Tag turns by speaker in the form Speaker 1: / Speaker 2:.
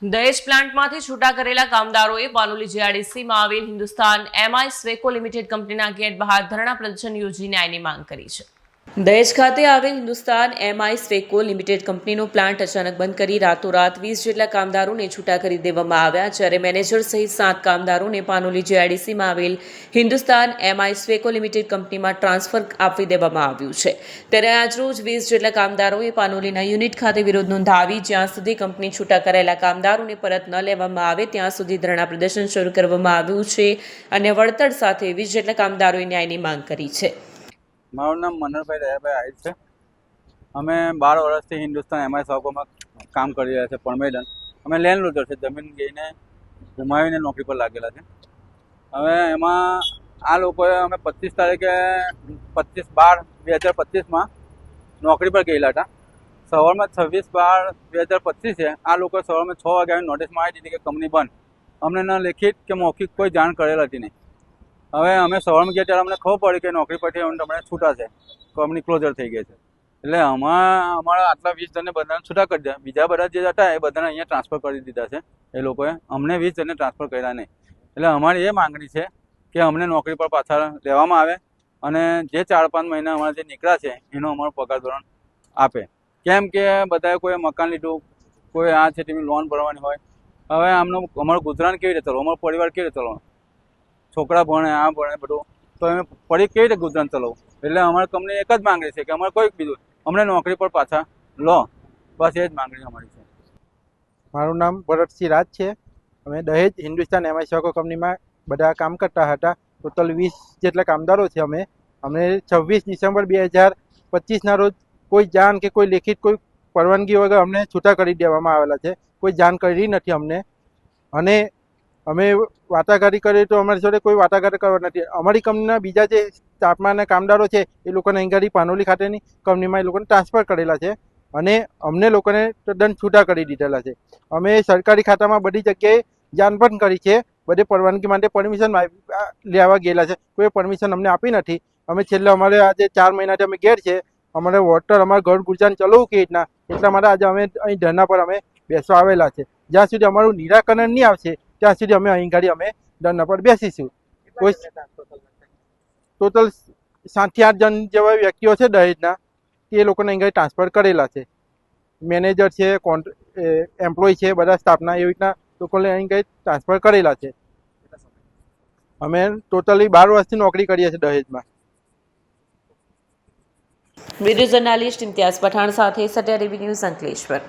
Speaker 1: દહેજ પ્લાન્ટમાંથી છૂટા કરેલા કામદારોએ પાનોલી જીઆઈડીસીમાં આવેલ હિન્દુસ્તાન એમઆઈ સ્વેકો લિમિટેડ કંપનીના ગેટ બહાર ધરણા પ્રદર્શન યોજી ન્યાયની માંગ કરી છે। દહેજ ખાતે આવેલ હિન્દુસ્તાન એમઆઈ સ્વેકો લિમિટેડ કંપનીનો પ્લાન્ટ અચાનક બંધ કરી રાતોરાત 20 જેટલા કામદારોને છૂટા કરી દેવામાં આવ્યા, જ્યારે મેનેજર સહિત 7 કામદારોને પાનોલી જીઆઈડીસીમાં આવેલ હિન્દુસ્તાન એમઆઈ સ્વેકો લિમિટેડ કંપનીમાં ટ્રાન્સફર આપી દેવામાં આવ્યું છે। ત્યારે આજરોજ 20 જેટલા કામદારોએ પાનોલીના યુનિટ ખાતે વિરોધ નોંધાવી જ્યાં સુધી કંપની છૂટા કરેલા કામદારોને પરત ન લેવામાં આવે ત્યાં સુધી ધરણા પ્રદર્શન શરૂ કરવામાં આવ્યું છે અને વળતર સાથે 20 જેટલા કામદારોએ ન્યાયની માંગ કરી છે।
Speaker 2: મારું નામ મનોહરભાઈ દયાભાઈ આહિર છે। અમે 12 વર્ષથી હિન્દુસ્તાન એમઆઈ સ્વેકોમાં કામ કરી રહ્યા છે। પરમેડન અમે લેન્ડ લોડર છે, જમીન ગઈને ગુમાવીને નોકરી પર લાગેલા છે। હવે એમાં આ લોકોએ અમે 25 તારીખે 25/12/2025માં નોકરી પર ગયેલા હતા। સવારમાં 26/12/2025 છે આ લોકોએ સવારમાં 6 વાગ્યાની નોટિસમાં આવી દીધી કે કંપની બંધ। અમને ન લેખિત કે મૌખિક કોઈ જાણ કરેલ હતી નહીં। હવે અમે સવારમાં ગયા ત્યારે અમને ખબર પડી કે નોકરી પરથી તમને છૂટા છે, કંપની ક્લોઝર થઈ ગઈ છે। એટલે અમારા આટલા 20 જણને બધાને છૂટા કરી દીધા। બીજા બધા જે હતા એ બધાને અહીંયા ટ્રાન્સફર કરી દીધા છે એ લોકોએ, અમને 20 જણને ટ્રાન્સફર કર્યા નહીં। એટલે અમારી એ માંગણી છે કે અમને નોકરી પર પાછા લેવામાં આવે અને જે 4-5 મહિના અમારા જે નીકળ્યા છે એનો અમારો પગાર ધોરણ આપે। કેમ કે બધાએ કોઈ મકાન લીધું, કોઈ આ છે તેની લોન ભરવાની હોય। હવે અમારું ગુજરાન કેવી રીતે ચલાવવું, અમારો પરિવાર કેવી રીતે ચલાવવાનો, છોકરા ભણે આ ભણે બધું, તો અમે ફરી કેવી રીતે ગુજરાન ચલાવવું। એટલે અમારી કંપની એક જ માંગણી છે કે અમારે કોઈ બીજું અમને નોકરી પર પાછા લો, બસ એ જ માંગણી અમારી છે।
Speaker 3: મારું નામ ભરતસિંહ રાજ છે। અમે દહેજ હિન્દુસ્તાન એમઆઈ સ્વેકો કંપનીમાં બધા કામ કરતા હતા। ટોટલ 20 જેટલા કામદારો છે। અમે 26 ડિસેમ્બર 2025ના રોજ કોઈ જાણ કે કોઈ લેખિત કોઈ પરવાનગી વગર અમને છૂટા કરી દેવામાં આવેલા છે। કોઈ જાણ કરી નથી અમને, અને અમે વાટાઘાટી કરી તો અમારી જોડે કોઈ વાટાઘાટી કરવા નથી। અમારી કંપનીના બીજા જે સ્ટાફમાં અને કામદારો છે એ લોકોને અહીં પાનોલી ખાતેની કંપનીમાં એ લોકોને ટ્રાન્સફર કરેલા છે અને અમને લોકોને તદ્દન છૂટા કરી દીધેલા છે। અમે સરકારી ખાતામાં બધી જગ્યાએ જાણ પણ કરી છે, બધે પરવાનગી માટે પરમિશન લેવા ગયેલા છે, કોઈ પરમિશન અમને આપી નથી। અમે છેલ્લે અમારે આજે 4 મહિનાથી અમે ઘેર છે, અમારે વોટર અમારા ઘર ગુજરાન ચલાવવું કે રીતના, એટલા માટે આજે અમે અહીં ધરણા પર અમે બેસવા આવેલા છે। જ્યાં સુધી અમારું નિરાકરણ નહીં આવશે ત્યાં સુધી અમે અહીં ગાડી અમે ધરણા પર બેસીશું। કોઈ ટોટલ 7 થી 8 જણ જેવા વ્યક્તિઓ છે દહેજના, તે લોકોને અહીં ટ્રાન્સફર કરેલા છે। મેનેજર છે, એમ્પ્લોય છે, બધા સ્ટાફના એવી રીતના લોકોને અહીં ટ્રાન્સફર કરેલા છે। અમે ટોટલી 12 વર્ષથી નોકરી કરીએ છીએ દહેજમાં।
Speaker 1: વિડીયો જર્નાલિસ્ટ ઇમ્તિયાઝ પઠાણ સાથે સત્યા ટીવી ન્યૂઝ અંકલેશ્વર।